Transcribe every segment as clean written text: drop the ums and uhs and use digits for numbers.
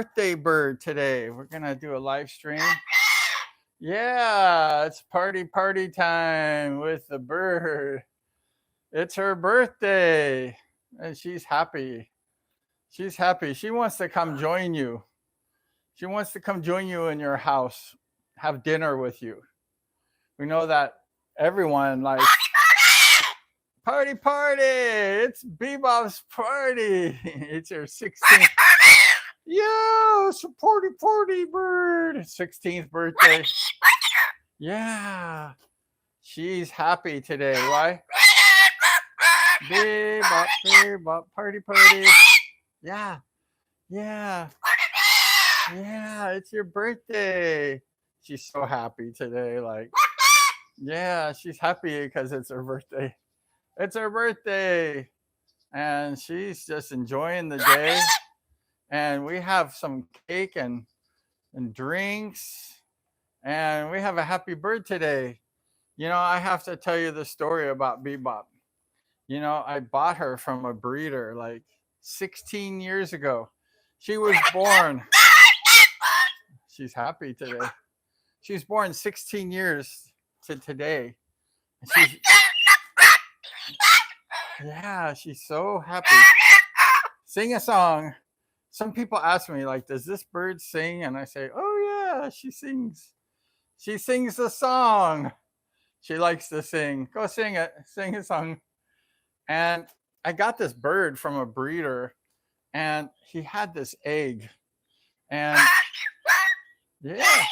birthday bird today. We're gonna do a live stream. Yeah, it's party time with the bird. It's her birthday, and she's happy. She's happy. She wants to come join you. She wants to come join you in your house, have dinner with you. We know that everyone likes party. It's BBop's party. It's her 16th. Yo, it's a party bird. 16th birthday. Yeah. She's happy today. Why? BBop, party. Yeah. Yeah. Yeah, it's your birthday. She's so happy today. Yeah, she's happy because it's her birthday. It's her birthday. And she's just enjoying the day. And we have some cake and drinks. And we have a happy bird today. I have to tell you the story about BBop. I bought her from a breeder like 16 years ago. She was born. She's happy today. She was born 16 years to today. She's, yeah, she's so happy. Sing a song. Some people ask me, like, does this bird sing? And I say, oh, yeah, she sings. She sings the song. She likes to sing. Go sing it. Sing a song. And I got this bird from a breeder, and he had this egg. And yeah.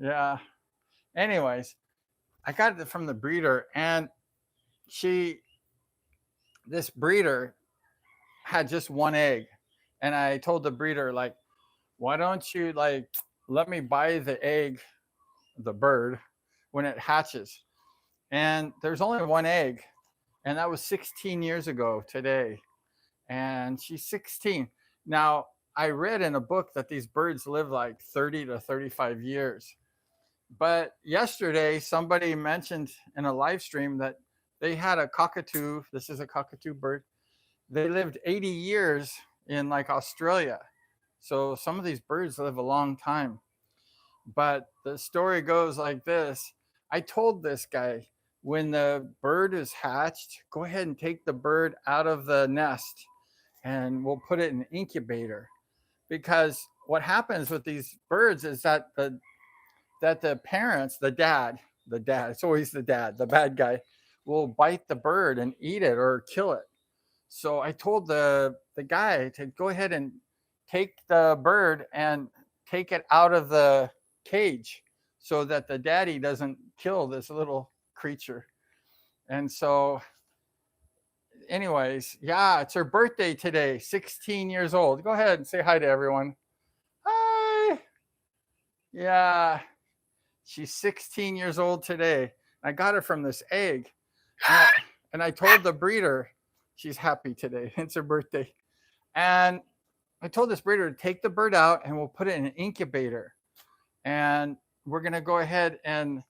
Yeah. Anyways, I got it from the breeder, and this breeder had just one egg. And I told the breeder, like, why don't you let me buy the egg, the bird, when it hatches? And there's only one egg, and that was 16 years ago today. And she's 16. Now, I read in a book that these birds live like 30 to 35 years. But yesterday, somebody mentioned in a live stream that they had a cockatoo. This is a cockatoo bird. They lived 80 years in like Australia. So some of these birds live a long time. But the story goes like this. I told this guy, when the bird is hatched, go ahead and take the bird out of the nest and we'll put it in an incubator. Because what happens with these birds is that the parents, the dad, it's always the dad, the bad guy, will bite the bird and eat it or kill it. So I told the guy to go ahead and take the bird and take it out of the cage so that the daddy doesn't kill this little creature. And so, anyways, yeah, it's her birthday today, 16 years old. Go ahead and say hi to everyone. Hi. Yeah, she's 16 years old today. I got her from this egg. And I told the breeder she's happy today. It's her birthday. And I told this breeder to take the bird out and we'll put it in an incubator. And we're going to go ahead and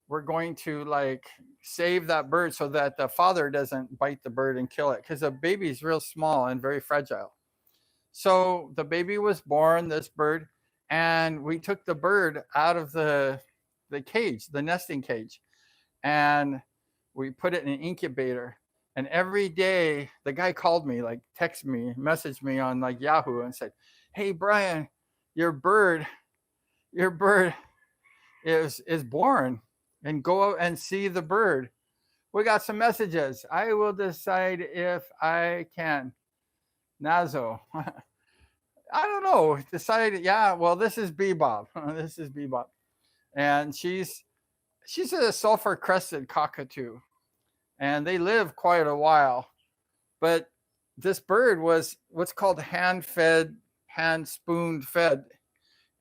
we're going to save that bird so that the father doesn't bite the bird and kill it, because the baby's real small and very fragile. So the baby was born, this bird, and we took the bird out of the cage, the nesting cage, and we put it in an incubator. And every day the guy called me, texted me, messaged me on Yahoo and said, hey, Brian, your bird is born, and go out and see the bird. We got some messages. I will decide if I can. Nazo. I don't know. Decided, yeah, well, this is BBop. This is BBop. And she's a sulfur crested cockatoo. And they live quite a while. But this bird was what's called hand spoon fed.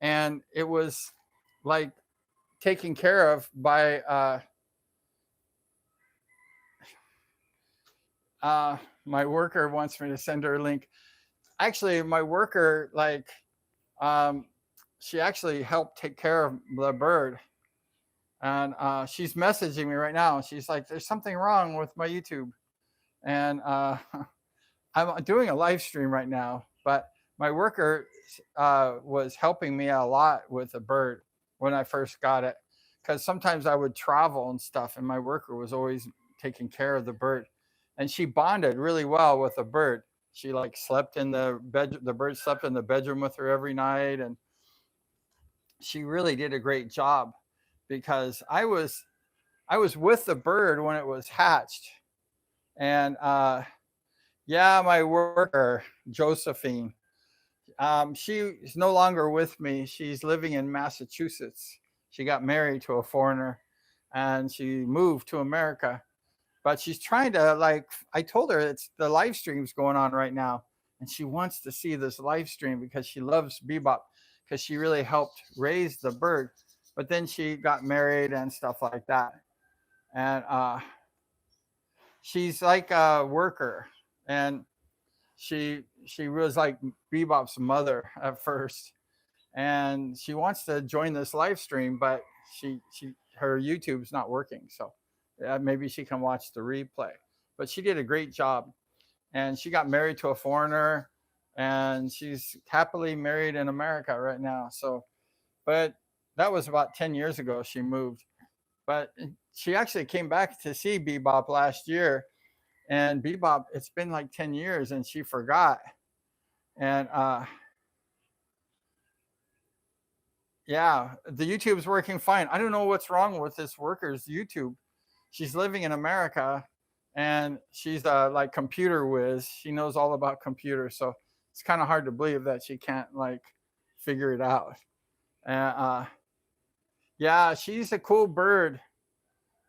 And it was taken care of by my worker wants me to send her a link. Actually, my worker, she actually helped take care of the bird. and she's messaging me right now. She's like, "There's something wrong with my YouTube," and I'm doing a live stream right now. But my worker was helping me a lot with the bird when I first got it, because sometimes I would travel and stuff, and my worker was always taking care of the bird, and she bonded really well with the bird. She like slept in the bed. The bird slept in the bedroom with her every night, and she really did a great job because I was with the bird when it was hatched, and yeah, my worker Josephine, she's no longer with me. She's living in Massachusetts. She got married to a foreigner, and she moved to America. But she's trying to like. I told her it's the live stream's going on right now, and she wants to see this live stream because she loves BBop because she really helped raise the bird. But then she got married and stuff like that, and she's like a worker, and she was like BBop's mother at first, and she wants to join this live stream, but she her YouTube's not working, so maybe she can watch the replay. But she did a great job, and she got married to a foreigner, and she's happily married in America right now. So, but that was about 10 years ago she moved, but she actually came back to see BBop last year, and BBop, it's been like 10 years and she forgot. And yeah, the YouTube's working fine. I don't know what's wrong with this worker's YouTube. She's living in America, and she's like computer whiz. She knows all about computers, so it's kind of hard to believe that she can't like figure it out. And yeah, she's a cool bird.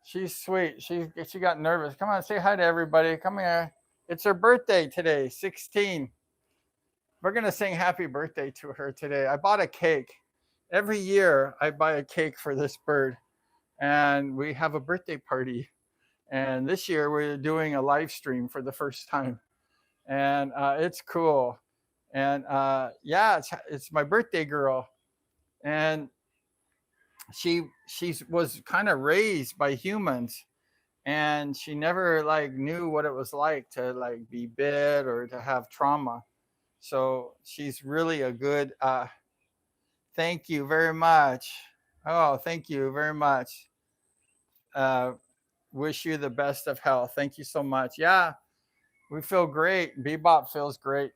She's sweet. She got nervous. Come on, say hi to everybody. Come here. It's her birthday today, 16. We're gonna sing happy birthday to her today. I bought a cake. Every year I buy a cake for this bird, and we have a birthday party. And this year we're doing a live stream for the first time, and it's cool. And yeah, it's my birthday girl, and she was kind of raised by humans, and she never like knew what it was like to like be bit or to have trauma. So she's really a good. Thank you very much. Oh, thank you very much. Uh, Wish you the best of health. Thank you so much. Yeah, we feel great. Bebop feels great.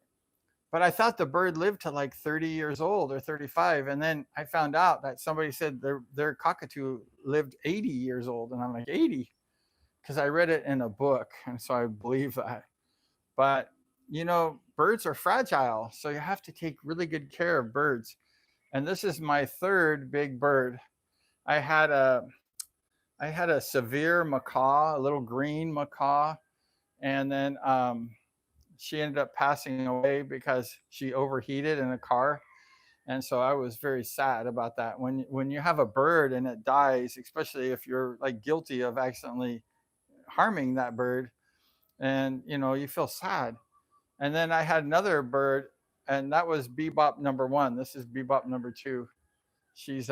But I thought the bird lived to like 30 years old or 35. And then I found out that somebody said their cockatoo lived 80 years old. And I'm like, 80? Because I read it in a book. And so I believe that. But, birds are fragile. So you have to take really good care of birds. And this is my third big bird. I had a I had a severe macaw, a little green macaw, and then she ended up passing away because she overheated in a car, and so I was very sad about that. When you have a bird and it dies, especially if you're like guilty of accidentally harming that bird, and you feel sad. And then I had another bird, and that was Bebop number one. This is Bebop number two. She's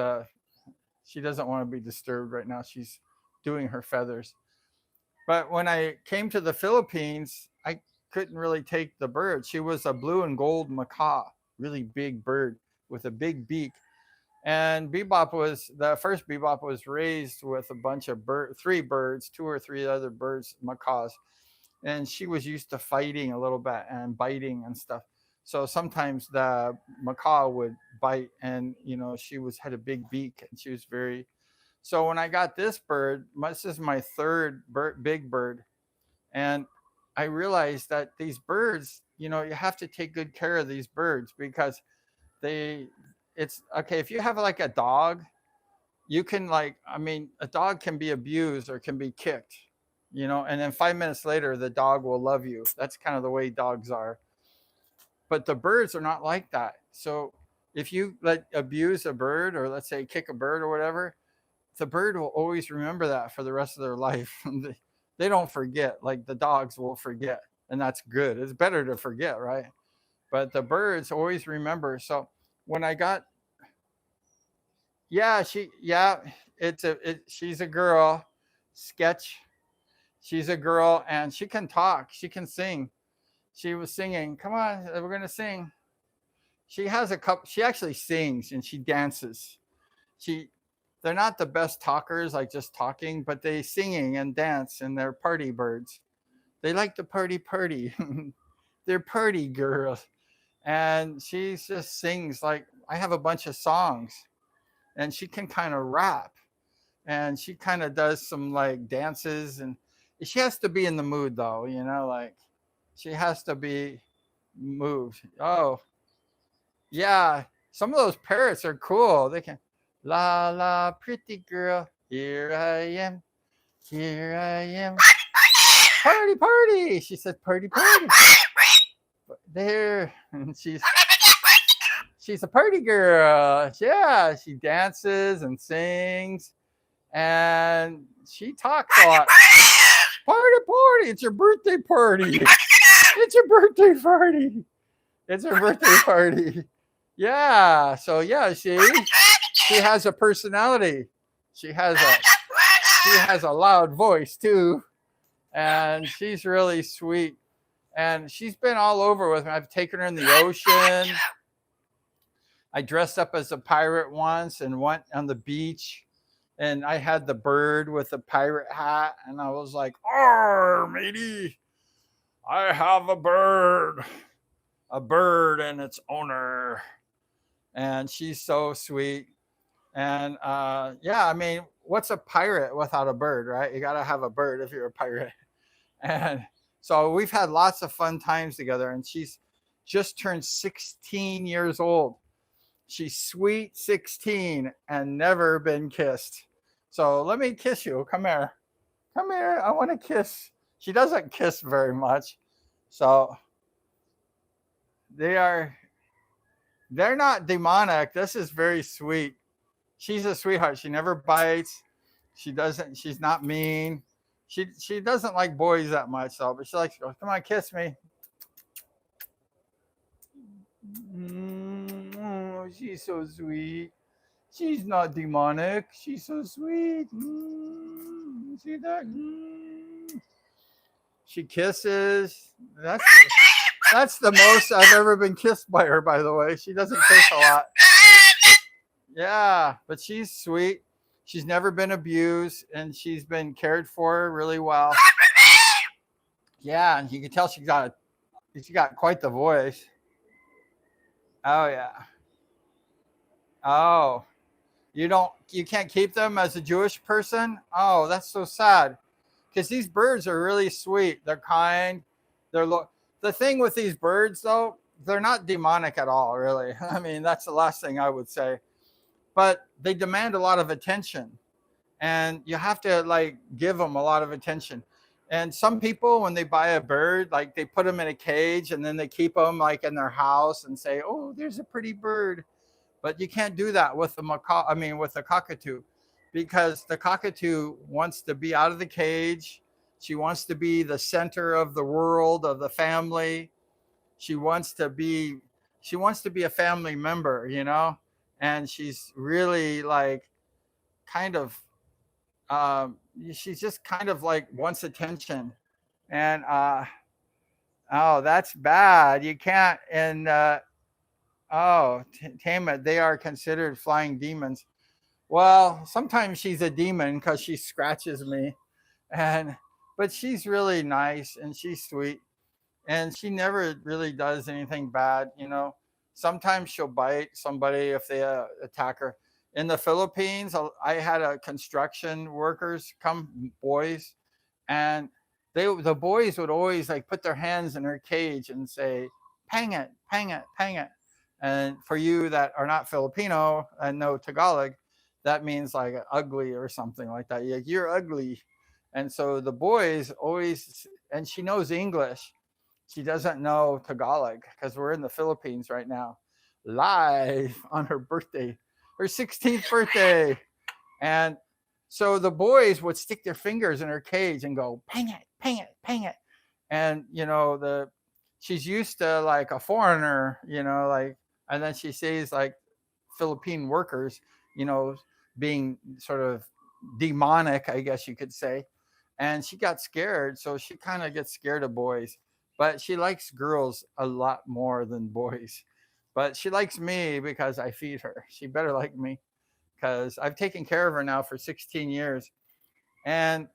she doesn't want to be disturbed right now. She's doing her feathers. But when I came to the Philippines, I couldn't really take the bird. She was a blue and gold macaw, really big bird with a big beak. And the first Bebop was raised with a bunch of three birds, two or three other birds, macaws. And she was used to fighting a little bit and biting and stuff. So sometimes the macaw would bite, and she had a big beak, and she was very. So when I got this bird, this is my third big bird, and I realized that these birds, you have to take good care of these birds because they, it's okay if you have like a dog, you can like, I mean, a dog can be abused or can be kicked, and then 5 minutes later the dog will love you. That's kind of the way dogs are. But the birds are not like that. So if you abuse a bird, or let's say kick a bird or whatever, the bird will always remember that for the rest of their life. They don't forget, like the dogs will forget, and that's good. It's better to forget, right? But the birds always remember. So when I got Yeah, she's a girl. Sketch. She's a girl and she can talk. She can sing. She was singing. Come on, we're gonna sing. She has a cup. She actually sings and she dances. She, they're not the best talkers, like just talking, but they singing and dance and they're party birds. They like to party. They're party girls. And she just sings like I have a bunch of songs and she can kind of rap and she kind of does some like dances and she has to be in the mood though, like she has to be moved. Oh, yeah. Some of those parrots are cool. They can la la pretty girl, here I am. Here I am. Party party. She said party party. There and she's a party girl. Yeah, she dances and sings and she talks a lot. Party, party! It's your birthday party. It's your birthday party. It's her birthday party. Yeah. So yeah, she has a personality. She has a she has a loud voice too, and she's really sweet. And she's been all over with me. I've taken her in the ocean. I dressed up as a pirate once and went on the beach and I had the bird with the pirate hat, and I was like, "Oh, matey, I have a bird and its owner," and she's so sweet. And yeah, I mean, what's a pirate without a bird, right? You got to have a bird if you're a pirate. And so we've had lots of fun times together, and she's just turned 16 years old. She's sweet 16 and never been kissed. So let me kiss you. Come here. Come here. I want to kiss. She doesn't kiss very much. So they are, they're not demonic. This is very sweet. She's a sweetheart. She never bites. She's not mean. She doesn't like boys that much though, but she likes to go, come on, kiss me. Oh, she's so sweet. She's not demonic. She's so sweet. See that? She kisses. That's the most I've ever been kissed by her, by the way. She doesn't kiss a lot. Yeah, but she's sweet. She's never been abused and she's been cared for really well. Yeah, and you can tell she got quite the voice. Oh yeah. Oh, you can't keep them as a Jewish person? Oh, that's so sad. Because these birds are really sweet. They're kind. The thing with these birds though, they're not demonic at all, really. I mean, that's the last thing I would say. But they demand a lot of attention. And you have to like give them a lot of attention. And some people, when they buy a bird, like they put them in a cage and then they keep them like in their house and say, "Oh, there's a pretty bird." But you can't do that with the macaw. I mean, with the cockatoo, because the cockatoo wants to be out of the cage. She wants to be the center of the world of the family. She wants to be. She wants to be a family member. And she's really like kind of. She's just kind of like wants attention, and oh, that's bad. You can't. And oh, tame it. They are considered flying demons. Well, sometimes she's a demon because she scratches me, and but she's really nice and she's sweet, and she never really does anything bad. Sometimes she'll bite somebody if they attack her. In the Philippines, I had a construction workers come, boys, and the boys would always like put their hands in her cage and say, "Pang it, pang it, pang it." And for you that are not Filipino and know Tagalog, that means like ugly or something like that. You're ugly. And so the boys always, and she knows English. She doesn't know Tagalog because we're in the Philippines right now, live on her birthday, her 16th birthday. And so the boys would stick their fingers in her cage and go, "Pang it, pang it, pang it." And she's used to like a foreigner, like, and then she sees like Philippine workers, you know, being sort of demonic, I guess you could say. And she got scared, so she kind of gets scared of boys, but she likes girls a lot more than boys. But she likes me because I feed her. She better like me because I've taken care of her now for 16 years, and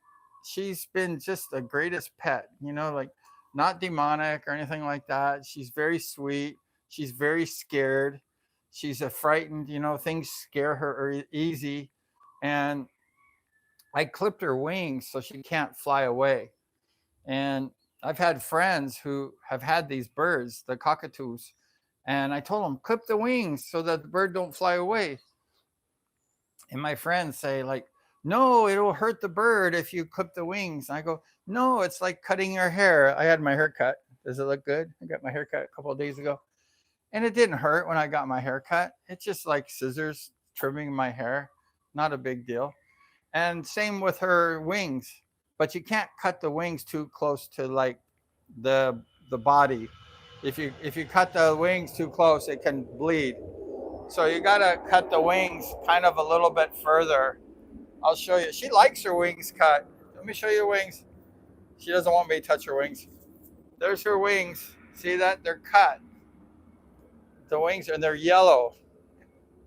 she's been just the greatest pet, like not demonic or anything like that. She's very sweet. She's very scared. She's a frightened, things scare her easy. And I clipped her wings so she can't fly away. And I've had friends who have had these birds, the cockatoos, and I told them clip the wings so that the bird don't fly away. And my friends say like, no, it'll hurt the bird if you clip the wings. And I go, no, it's like cutting your hair. I had my hair cut. Does it look good? I got my hair cut a couple of days ago, and it didn't hurt when I got my hair cut. It's just like scissors trimming my hair, not a big deal. And same with her wings, but you can't cut the wings too close to like the body. If you cut the wings too close, it can bleed. So you gotta cut the wings kind of a little bit further. I'll show you. She likes her wings cut. Let me show you the wings. She doesn't want me to touch her wings. There's her wings. See that? They're cut. The wings, and they're yellow.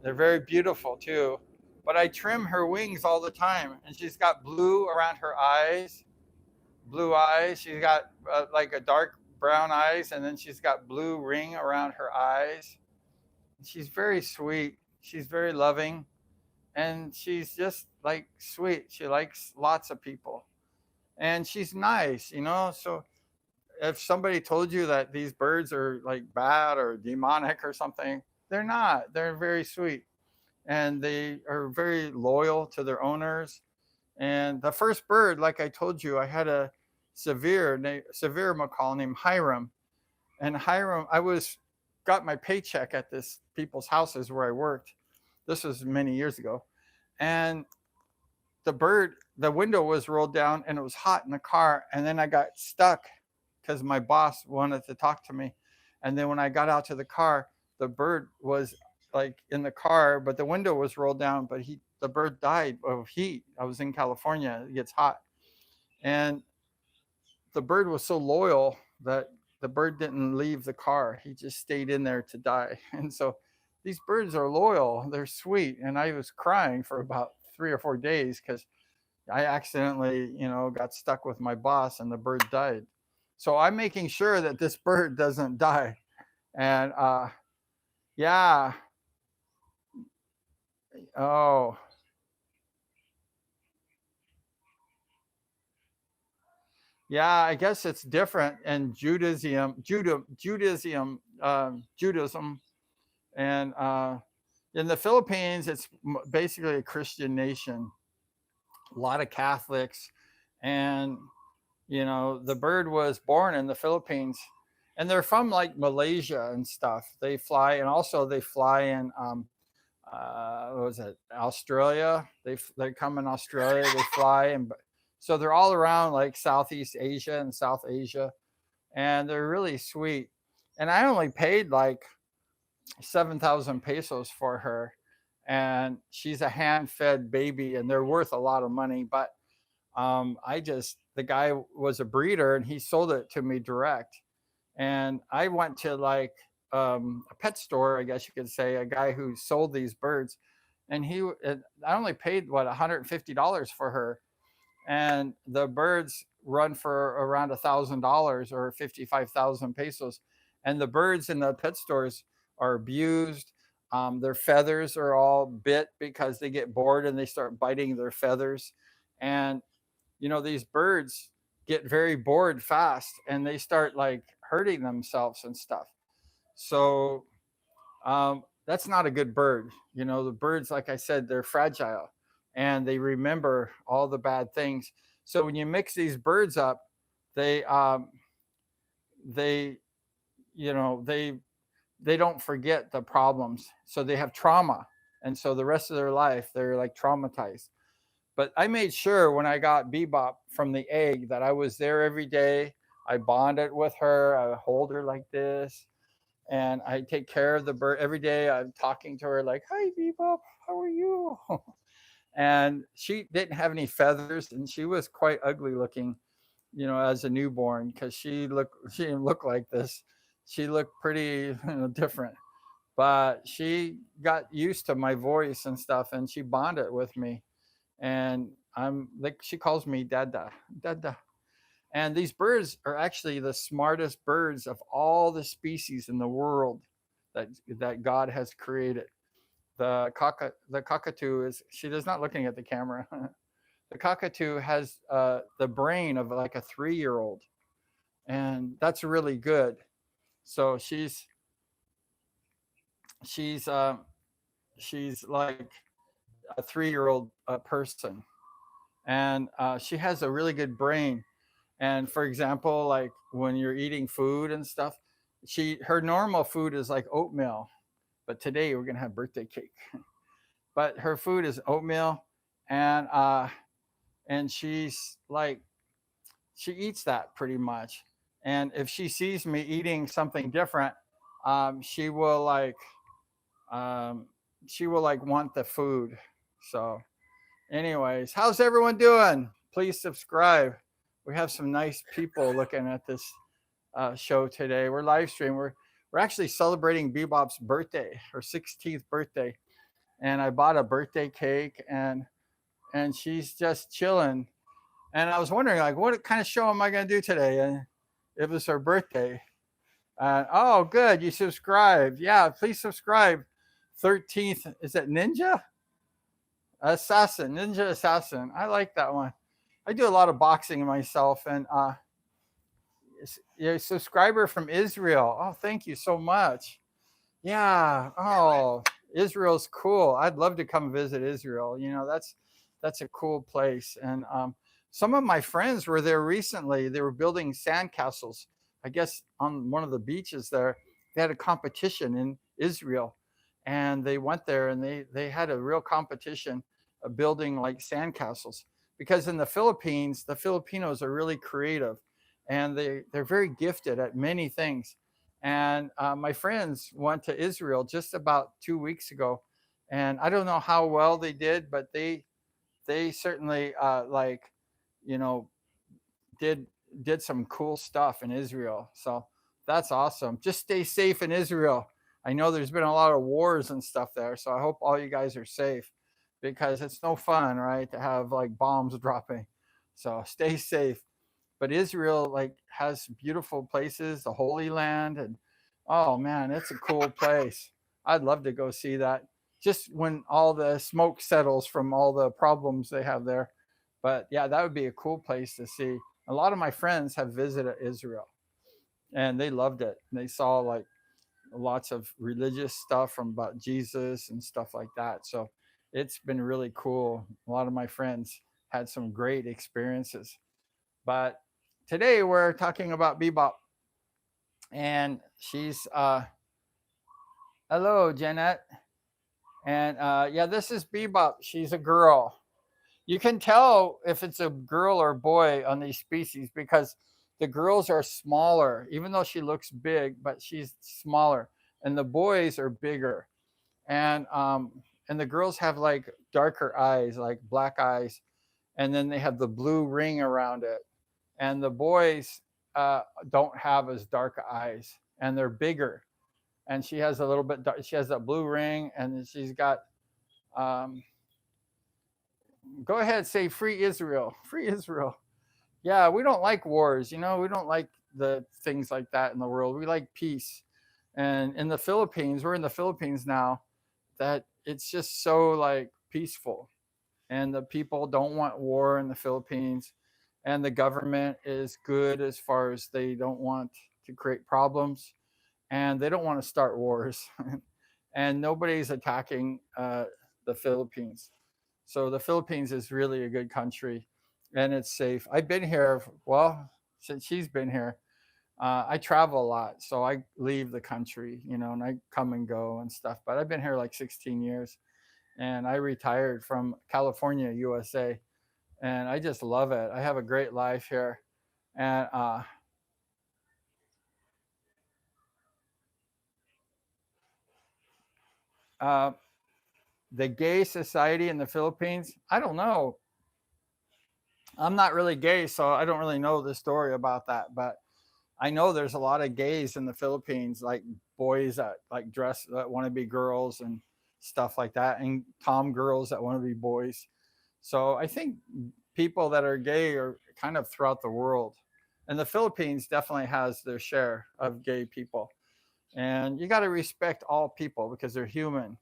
They're very beautiful too. But I trim her wings all the time, and she's got blue around her eyes, blue eyes. She's got like a dark brown eyes, and then she's got blue ring around her eyes. She's very sweet. She's very loving, and she's just like sweet. She likes lots of people, and she's nice. So if somebody told you that these birds are like bad or demonic or something, they're not. They're very sweet, and they are very loyal to their owners. And the first bird, like I told you, I had a severe macaw named Hiram. And Hiram, I was got my paycheck at this people's houses where I worked. This was many years ago. And the window was rolled down and it was hot in the car. And then I got stuck because my boss wanted to talk to me. And then when I got out to the car, the bird was like in the car, but the window was rolled down, but the bird died of heat. I was in California, it gets hot. And the bird was so loyal that the bird didn't leave the car. He just stayed in there to die. And so these birds are loyal, they're sweet. And I was crying for about 3 or 4 days because I accidentally, got stuck with my boss and the bird died. So I'm making sure that this bird doesn't die. And yeah. Oh, yeah, I guess it's different in Judaism, and in the Philippines, it's basically a Christian nation. A lot of Catholics, and the bird was born in the Philippines, and they're from like Malaysia and stuff. They fly, and also they fly in what was it, Australia? They come in Australia. They fly, and so they're all around like Southeast Asia and South Asia, and they're really sweet. And I only paid like 7,000 pesos for her, and she's a hand-fed baby, and they're worth a lot of money. But the guy was a breeder, and he sold it to me direct. And I went to like a pet store, I guess you could say, a guy who sold these birds, and I only paid what $150 for her, and the birds run for around $1,000 or 55,000 pesos, and the birds in the pet stores are abused. Their feathers are all bit because they get bored and they start biting their feathers, and these birds get very bored fast and they start like hurting themselves and stuff. So that's not a good bird. The birds, like I said, they're fragile and they remember all the bad things. So when you mix these birds up, they they you know they don't forget the problems. So they have trauma, and so the rest of their life they're like traumatized. But I made sure when I got BBop from the egg that I was there every day. I bonded with her. I hold her like this, and I take care of the bird every day. I'm talking to her like, "Hi, BBop." how are you? And she didn't have any feathers, and she was quite ugly looking, as a newborn, because she didn't look like this. She looked pretty, different. But she got used to my voice and stuff, and she bonded with me. And I'm like, she calls me Dada, Dada. And these birds are actually the smartest birds of all the species in the world that God has created. The cockatoo is, she is not looking at the camera. The cockatoo has the brain of like a 3-year old, and that's really good. So she's uh, she's like a 3-year old person, and she has a really good brain. And for example, like when you're eating food and stuff, her normal food is like oatmeal, but today we're gonna have birthday cake. But her food is oatmeal, and she's like, she eats that pretty much. And if she sees me eating something different, she will like um, want the food. So, anyways, how's everyone doing? Please subscribe. We have some nice people looking at this show today. We're live streaming. We're actually celebrating BBop's birthday, her 16th birthday, and I bought a birthday cake, and she's just chilling. And I was wondering, like, what kind of show am I going to do today? And it was her birthday. Oh, good. You subscribed. Yeah, please subscribe. 13th, is it Ninja? Assassin, Ninja Assassin. I like that one. I do a lot of boxing myself, and you're a subscriber from Israel. Oh, thank you so much. Yeah. Oh, Israel's cool. I'd love to come visit Israel. That's a cool place. And some of my friends were there recently. They were building sandcastles. I guess on one of the beaches there, they had a competition in Israel, and they went there and they had a real competition of building like sandcastles. Because in the Philippines, the Filipinos are really creative, and they're very gifted at many things. And my friends went to Israel just about 2 weeks ago, and I don't know how well they did, but they certainly you know, did did some cool stuff in Israel. So that's awesome. Just stay safe in Israel. I know there's been a lot of wars and stuff there, so I hope all you guys are safe, because it's no fun, right, to have like bombs dropping. So stay safe. But Israel like has beautiful places, the Holy Land, and oh man, it's a cool place. I'd love to go see that. Just when all the smoke settles from all the problems they have there. But yeah, that would be a cool place to see. A lot of my friends have visited Israel, and they loved it. They saw like lots of religious stuff from about Jesus and stuff like that. So it's been really cool. A lot of my friends had some great experiences. But today we're talking about BBop, and she's hello, Jeanette, and yeah, this is BBop. She's a girl. You can tell if it's a girl or boy on these species because the girls are smaller, even though she looks big, but she's smaller, and the boys are bigger, and the girls have like darker eyes, like black eyes, and then they have the blue ring around it, and the boys don't have as dark eyes, and they're bigger. And she has a little bit. She has that blue ring, and she's got. Um, Go ahead, say free Israel, free Israel. Yeah, we don't like wars. We don't like the things like that in the world. We like peace. And in the Philippines, we're in the Philippines now. That it's just so like peaceful, and the people don't want war in the Philippines, and the government is good as far as they don't want to create problems, and they don't want to start wars, and nobody's attacking the Philippines. So the Philippines is really a good country, and it's safe. I've been here, well, since she's been here. I travel a lot, so I leave the country, and I come and go and stuff. But I've been here like 16 years, and I retired from California, USA, and I just love it. I have a great life here, and uh, the gay society in the Philippines, I don't know. I'm not really gay, so I don't really know the story about that. But I know there's a lot of gays in the Philippines, like boys that like dress that want to be girls and stuff like that, and tom girls that want to be boys. So I think people that are gay are kind of throughout the world, and the Philippines definitely has their share of gay people. And you got to respect all people because they're human,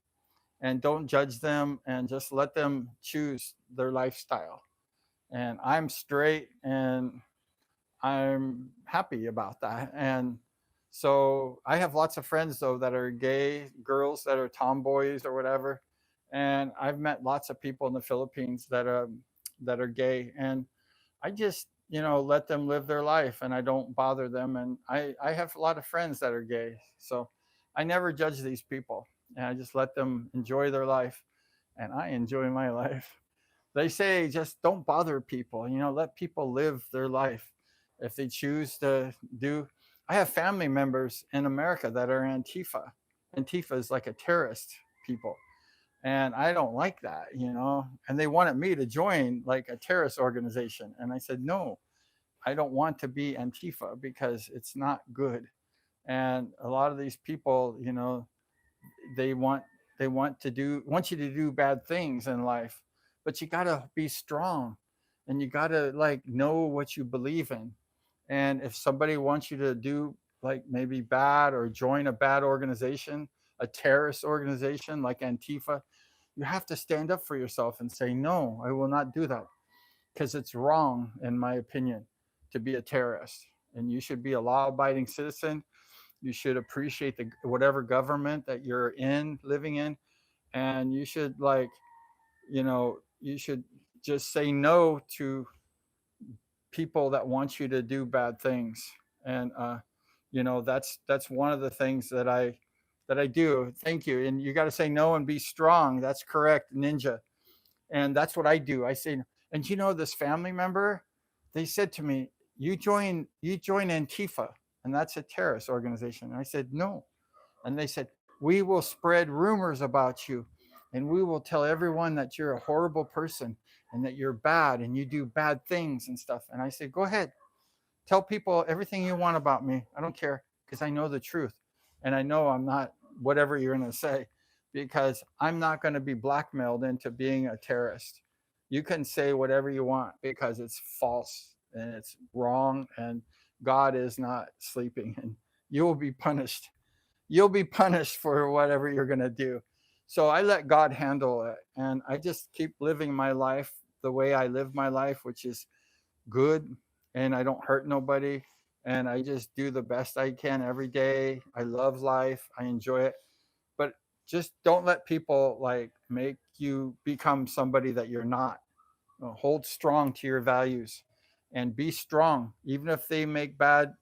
and don't judge them, and just let them choose their lifestyle. And I'm straight, and I'm happy about that. And so I have lots of friends though that are gay girls that are tomboys or whatever. And I've met lots of people in the Philippines that are gay, and I just, let them live their life, and I don't bother them. And I have a lot of friends that are gay. So I never judge these people, and I just let them enjoy their life, and I enjoy my life. They say just don't bother people, let people live their life. If they choose to do, I have family members in America that are Antifa. Antifa is like a terrorist people, and I don't like that, and they wanted me to join like a terrorist organization, and I said no, I don't want to be Antifa because it's not good. And a lot of these people, they want they want you to do bad things in life, but you got to be strong, and you got to like know what you believe in. And if somebody wants you to do like maybe bad or join a bad organization, a terrorist organization like Antifa, you have to stand up for yourself and say no, I will not do that, because it's wrong in my opinion to be a terrorist. And you should be a law abiding citizen. You should appreciate the whatever government that you're in living in, and you should like, you should just say no to people that want you to do bad things. And that's one of the things that I do. Thank you. And you got to say no and be strong. That's correct, ninja. And that's what I do. I say, and this family member, they said to me, you join Antifa, and that's a terrorist organization. And I said no. And they said, we will spread rumors about you, and we will tell everyone that you're a horrible person, and that you're bad, and you do bad things and stuff. And I said, go ahead, tell people everything you want about me. I don't care, because I know the truth. And I know I'm not whatever you're going to say, because I'm not going to be blackmailed into being a terrorist. You can say whatever you want because it's false and it's wrong, and God is not sleeping, and you will be punished. You'll be punished for whatever you're going to do. So I let God handle it, and I just keep living my life the way I live my life, which is good, and I don't hurt nobody, and I just do the best I can every day. I love life. I enjoy it. But just don't let people like make you become somebody that you're not. Hold strong to your values and be strong even if they make bad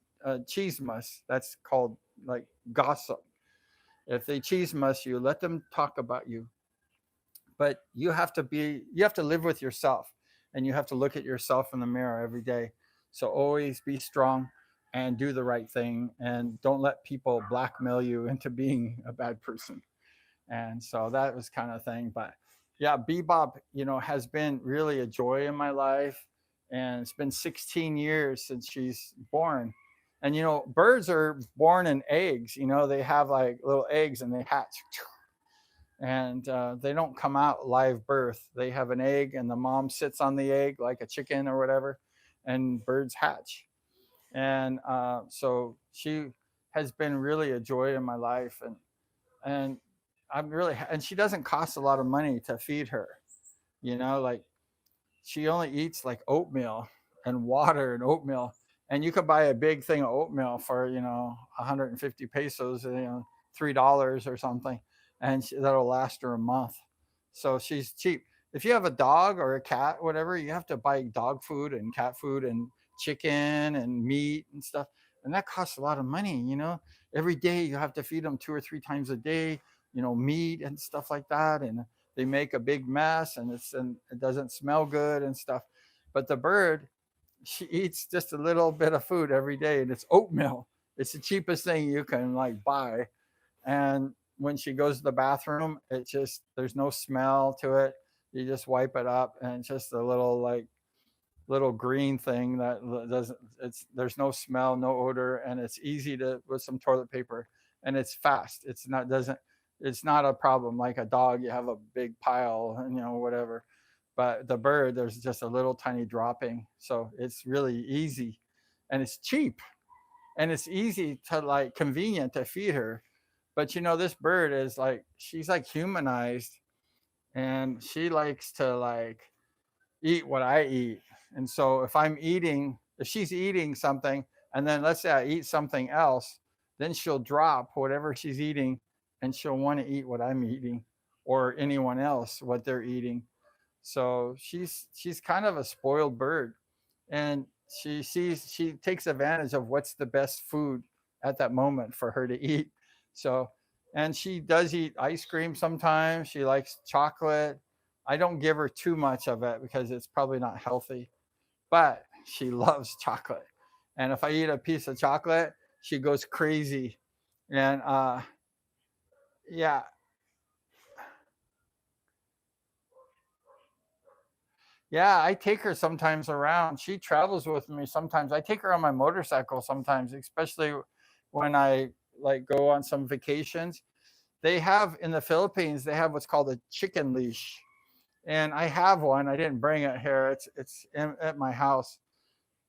cheese muss. That's called like gossip. If they cheese muss you, let them talk about you, but you have to live with yourself, and you have to look at yourself in the mirror every day. So always be strong and do the right thing, and don't let people blackmail you into being a bad person. And so that was kind of thing. But yeah, BBop, has been really a joy in my life, and it's been 16 years since she's born. And birds are born in eggs. They have like little eggs, and they hatch, and they don't come out live birth. They have an egg, and the mom sits on the egg like a chicken or whatever, and birds hatch. And so she has been really a joy in my life, and and she doesn't cost a lot of money to feed her. Like she only eats like oatmeal and water and oatmeal, and you could buy a big thing of oatmeal for 150 pesos, $3 or something, and that'll last her a month. So she's cheap. If you have a dog or a cat, whatever, you have to buy dog food and cat food and chicken and meat and stuff, and that costs a lot of money. Every day you have to feed them 2 or 3 times a day, meat and stuff like that, and they make a big mess, and it doesn't smell good and stuff. But the bird, she eats just a little bit of food every day, and it's oatmeal. It's the cheapest thing you can like buy, and when she goes to the bathroom, it just there's no smell to it. You just wipe it up, and it's just a little like little green thing that doesn't. It's there's no smell, no odor, and it's easy to with some toilet paper, and it's fast. It's not doesn't. It's not a problem like a dog. You have a big pile, and whatever. But the bird, there's just a little tiny dropping, so it's really easy, and it's cheap, and it's easy to like convenient to feed her. But this bird is like she's like humanized, and she likes to like eat what I eat. And so if she's eating something, and then let's say I eat something else, then she'll drop whatever she's eating, and she'll want to eat what I'm eating, or anyone else what they're eating. So she's kind of a spoiled bird, and she takes advantage of what's the best food at that moment for her to eat. So, and she does eat ice cream sometimes. She likes chocolate. I don't give her too much of it because it's probably not healthy, but she loves chocolate. And if I eat a piece of chocolate, she goes crazy. And yeah, yeah, I take her sometimes around. She travels with me sometimes. I take her on my motorcycle sometimes, especially when I like go on some vacations. They have in the Philippines, they have what's called a chicken leash. And I have one. I didn't bring it here. It's at my house.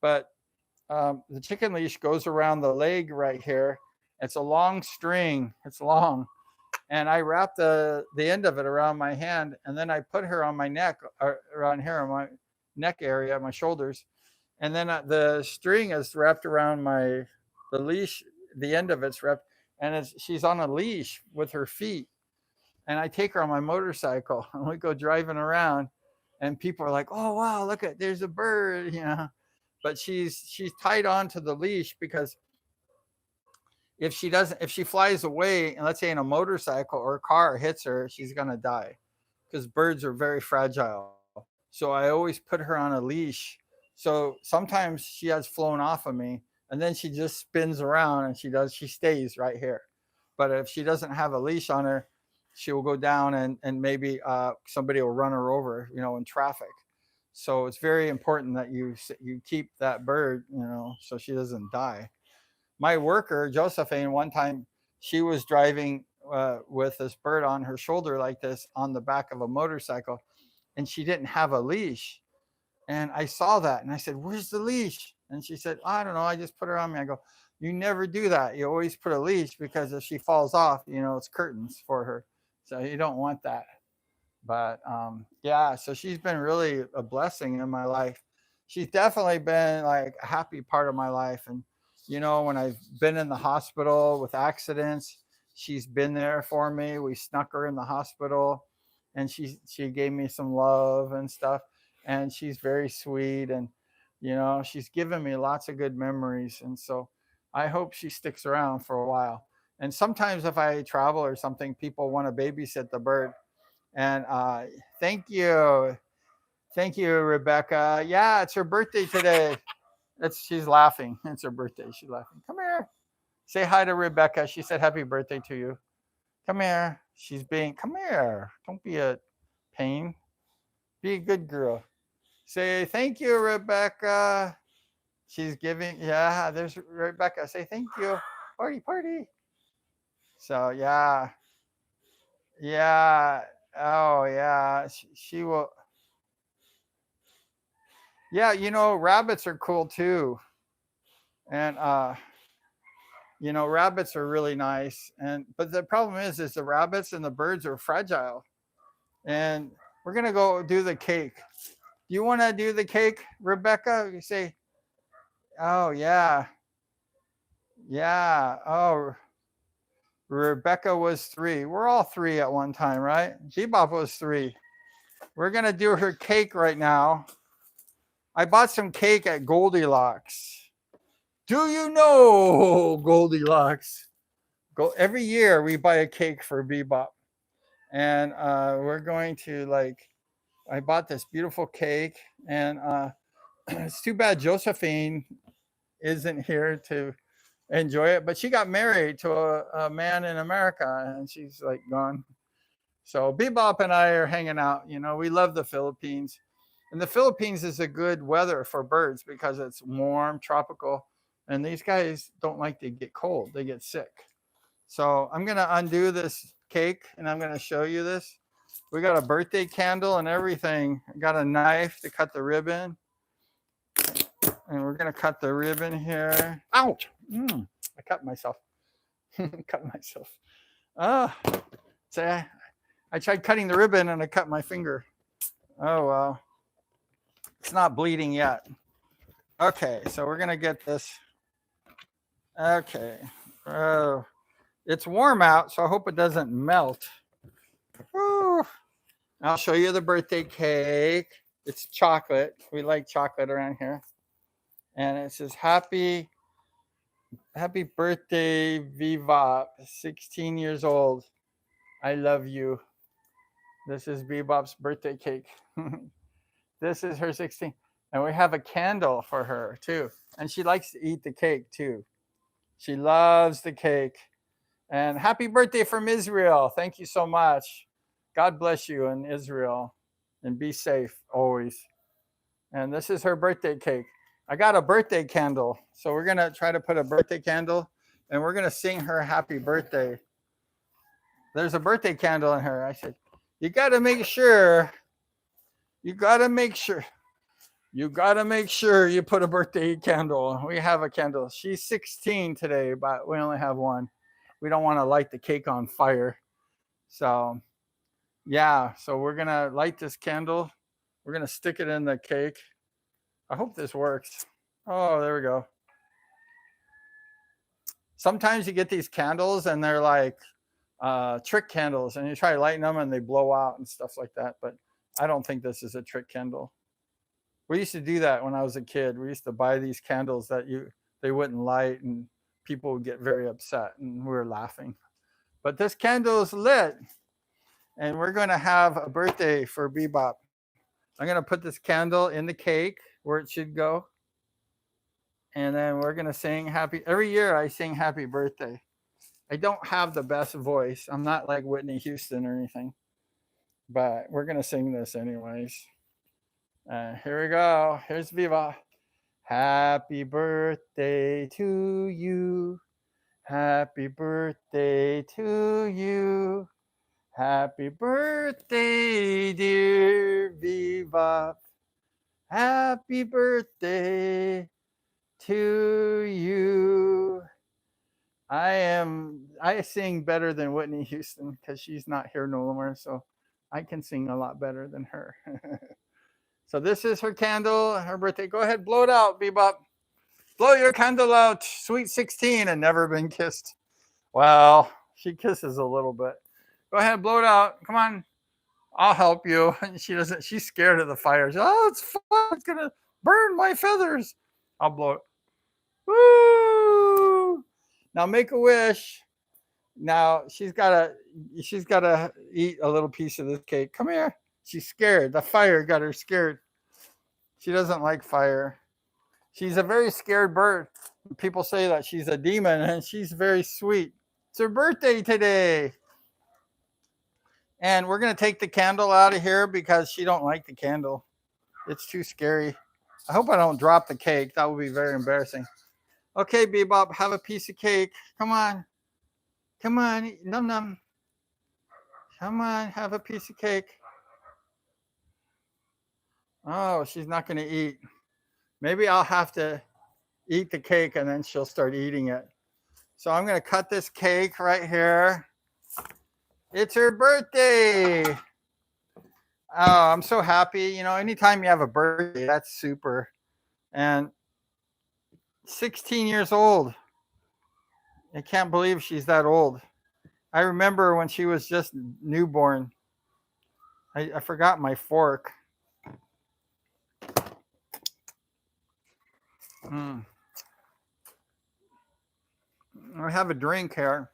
But the chicken leash goes around the leg right here. It's a long string. It's long, and I wrap the end of it around my hand, and then I put her on my neck, around here on my neck area, my shoulders, and then the string is wrapped around the leash. The end of it's wrapped, and she's on a leash with her feet, and I take her on my motorcycle, and we go driving around, and people are like, "Oh wow, look at there's a bird." But she's tied on to the leash because if she flies away and let's say in a motorcycle or a car hits her, she's gonna die because birds are very fragile. So I always put her on a leash. So sometimes she has flown off of me, and then she just spins around and she stays right here. But if she doesn't have a leash on her, she will go down, and maybe somebody will run her over, in traffic. So it's very important that you keep that bird, so she doesn't die. My worker Josephine, one time she was driving with this bird on her shoulder like this on the back of a motorcycle, and she didn't have a leash. And I saw that, and I said, "Where's the leash?" And she said, "I don't know. I just put her on me." I go, "You never do that. You always put a leash because if she falls off, it's curtains for her, so you don't want that." But yeah, so she's been really a blessing in my life. She's definitely been like a happy part of my life. And when I've been in the hospital with accidents, she's been there for me. We snuck her in the hospital, and she gave me some love and stuff. And she's very sweet, and she's given me lots of good memories. And so I hope she sticks around for a while. And sometimes if I travel or something, people want to babysit the bird, and thank you, Rebecca. Yeah, it's her birthday today. She's laughing. It's her birthday. She's laughing. Come here. Say hi to Rebecca. She said happy birthday to you. Come here. Come here. Don't be a pain. Be a good girl. Say thank you, Rebecca. She's giving. Yeah, there's Rebecca. Say thank you. Party, party. So yeah, yeah. Oh yeah. She will. Yeah, rabbits are cool too. And rabbits are really nice. And but the problem is the rabbits and the birds are fragile. And we're gonna go do the cake. Do you want to do the cake, Rebecca? You say, oh yeah, yeah. Oh, Rebecca was 3. We're all 3 at one time, right? BBop was 3. We're gonna do her cake right now. I bought some cake at Goldilocks. Do you know Goldilocks? Go every year we buy a cake for BBop, and we're going to like. I bought this beautiful cake, and it's too bad Josephine isn't here to enjoy it. But she got married to a man in America, and she's like gone. So BBop and I are hanging out. You know, we love the Philippines. And the Philippines is a good weather for birds because it's warm, tropical, and these guys don't like to get cold. They get sick. So I'm gonna undo this cake and I'm gonna show you this. We got a birthday candle and everything. I got a knife to cut the ribbon. And we're gonna cut the ribbon here. Ouch! I cut myself. Cut myself. Ah, so I tried cutting the ribbon and I cut my finger. Oh well. It's not bleeding yet. Okay, so we're gonna get this. Okay. Oh, it's warm out, so I hope it doesn't melt. Woo. I'll show you the birthday cake. It's chocolate. We like chocolate around here. And it says happy birthday, BBop, 16 years old. I love you. This is BBop's birthday cake. This is her 16. And we have a candle for her too. And she likes to eat the cake too. She loves the cake. And happy birthday from Israel. Thank you so much. God bless you in Israel. And be safe always. And this is her birthday cake. I got a birthday candle. So we're going to try to put a birthday candle. And we're going to sing her happy birthday. There's a birthday candle in her. I said, you got to make sure. You got to make sure you put a birthday candle. We have a candle. She's 16 today, but we only have one. We don't want to light the cake on fire. So, yeah. So we're going to light this candle. We're going to stick it in the cake. I hope this works. Oh, there we go. Sometimes you get these candles and they're like trick candles, and you try lighting them and they blow out and stuff like that. But I don't think this is a trick candle. We used to do that when I was a kid. We used to buy these candles that they wouldn't light, and people would get very upset, and we were laughing. But this candle is lit, and we're going to have a birthday for BBop. I'm going to put this candle in the cake where it should go, and then we're going to sing happy. Every year I sing happy birthday. I don't have the best voice. I'm not like Whitney Houston or anything, but we're going to sing this anyways. Here we go. Here's Viva. Happy birthday to you. Happy birthday to you. Happy birthday, dear Viva. Happy birthday to you. I sing better than Whitney Houston because she's not here no more, so I can sing a lot better than her. So this is her candle, her birthday. Go ahead, blow it out, BBop. Blow your candle out, sweet 16 and never been kissed. Well, she kisses a little bit. Go ahead, blow it out. Come on. I'll help you. She doesn't, she's scared of the fire. Oh, it's fun. It's gonna burn my feathers. I'll blow it. Woo! Now make a wish. Now she's gotta eat a little piece of this cake. Come here. She's scared. The fire got her scared. She doesn't like fire. She's a very scared bird. People say that she's a demon, and she's very sweet. It's her birthday today. And we're going to take the candle out of here because she don't like the candle. It's too scary. I hope I don't drop the cake. That would be very embarrassing. Okay, BBop, have a piece of cake. Come on. Come on. Num num. Come on, have a piece of cake. Oh, she's not going to eat. Maybe I'll have to eat the cake and then she'll start eating it. So I'm going to cut this cake right here. It's her birthday. Oh, I'm so happy. You know, anytime you have a birthday, that's super. And 16 years old. I can't believe she's that old. I remember when she was just newborn. I forgot my fork. I have a drink here.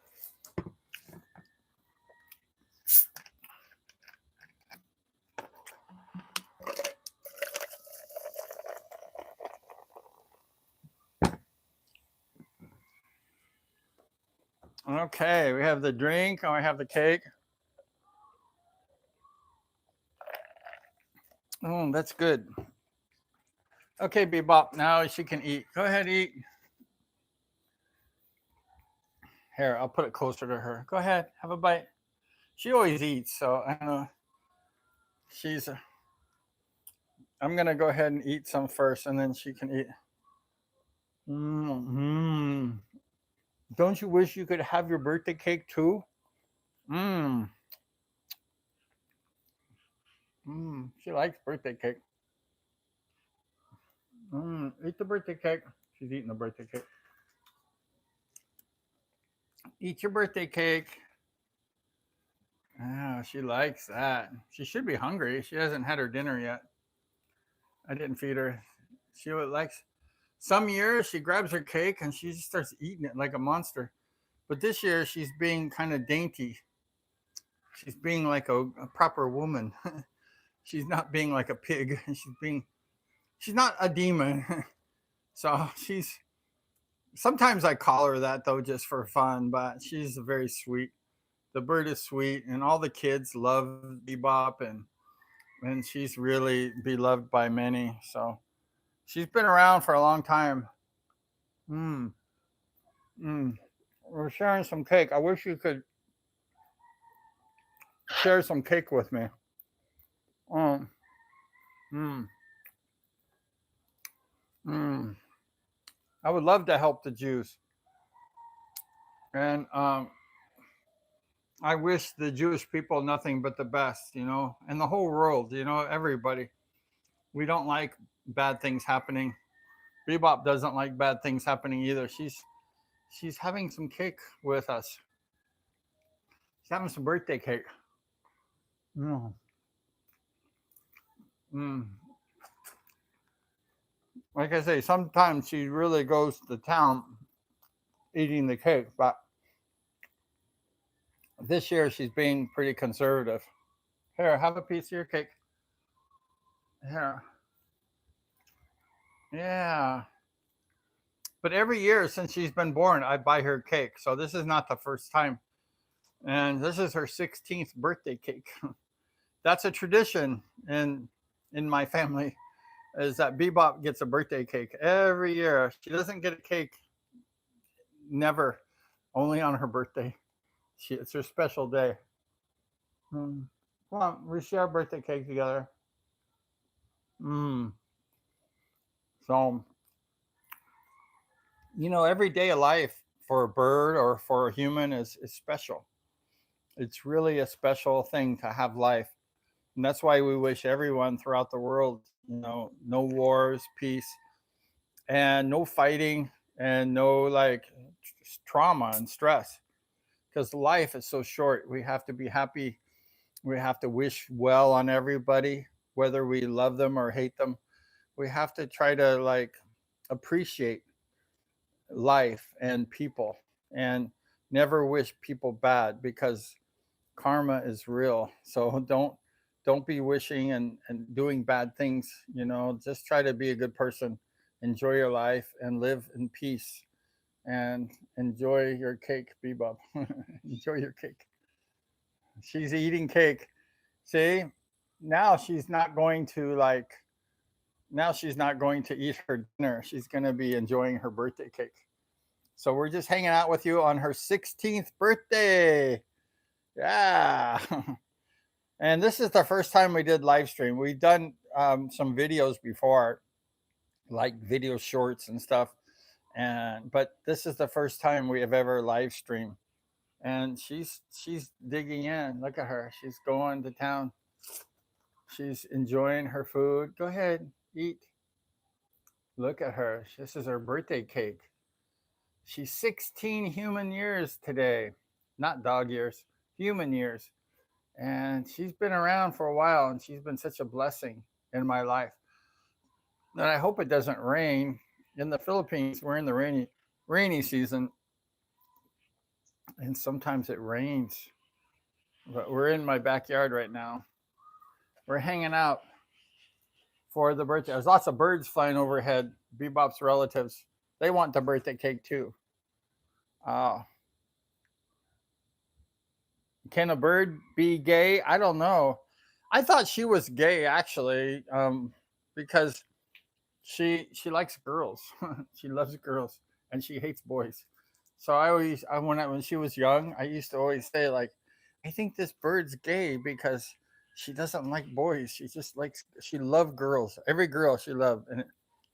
Okay, we have the drink and we have the cake. Oh, that's good. Okay, BBop, now she can eat. Go ahead, eat. Here, I'll put it closer to her. Go ahead, have a bite. She always eats, so I know she's. I'm gonna go ahead and eat some first, and then she can eat. Mm-hmm. Don't you wish you could have your birthday cake too? Mmm. Mmm. She likes birthday cake. Mmm. Eat the birthday cake. She's eating the birthday cake. Eat your birthday cake. Ah, she likes that. She should be hungry. She hasn't had her dinner yet. I didn't feed her. She likes. Some years she grabs her cake and she just starts eating it like a monster. But this year she's being kind of dainty. She's being like a proper woman. She's not being like a pig. She's not a demon. So she's sometimes I call her that though just for fun, but she's very sweet. The bird is sweet and all the kids love BBop and she's really beloved by many. So she's been around for a long time. Mm, mm. We're sharing some cake. I wish you could share some cake with me. Um, mm, mm. I would love to help the Jews. And I wish the Jewish people nothing but the best, and the whole world, everybody. We don't like bad things happening. Bebop doesn't like bad things happening either. She's having some cake with us. She's having some birthday cake. Mm, mm. Like I say, sometimes she really goes to town eating the cake, but this year she's being pretty conservative. Here, have a piece of your cake. Here. Yeah. But every year since she's been born, I buy her cake. So this is not the first time. And this is her 16th birthday cake. That's a tradition in my family is that Bebop gets a birthday cake every year. She doesn't get a cake never, only on her birthday. It's her special day. Mm. Come on, we share birthday cake together. Mm. So, every day of life for a bird or for a human is special. It's really a special thing to have life. And that's why we wish everyone throughout the world, no wars, peace, and no fighting, and no like trauma and stress. Because life is so short. We have to be happy. We have to wish well on everybody, whether we love them or hate them. We have to try to like appreciate life and people and never wish people bad because karma is real. So don't be wishing and doing bad things. Just try to be a good person, enjoy your life and live in peace and enjoy your cake, Bebop. Enjoy your cake. She's eating cake. See, now she's not going to like now she's not going to eat her dinner. She's going to be enjoying her birthday cake. So we're just hanging out with you on her 16th birthday. Yeah. And this is the first time we did live stream. We've done some videos before, like video shorts and stuff. But this is the first time we have ever live streamed. And she's digging in. Look at her. She's going to town. She's enjoying her food. Go ahead, eat. Look at her. This is her birthday cake. She's 16 human years today. Not dog years, human years. And she's been around for a while and she's been such a blessing in my life. And I hope it doesn't rain. In the Philippines, we're in the rainy season and sometimes it rains. But we're in my backyard right now. We're hanging out for the birthday. There's lots of birds flying overhead. Bebop's relatives, they want the birthday cake too. Uh, Can a bird be gay? I don't know. I thought she was gay actually, because she likes girls. She loves girls and she hates boys. So when she was young, I used to always say like, I think this bird's gay because she doesn't like boys. She loved girls. Every girl she loved, and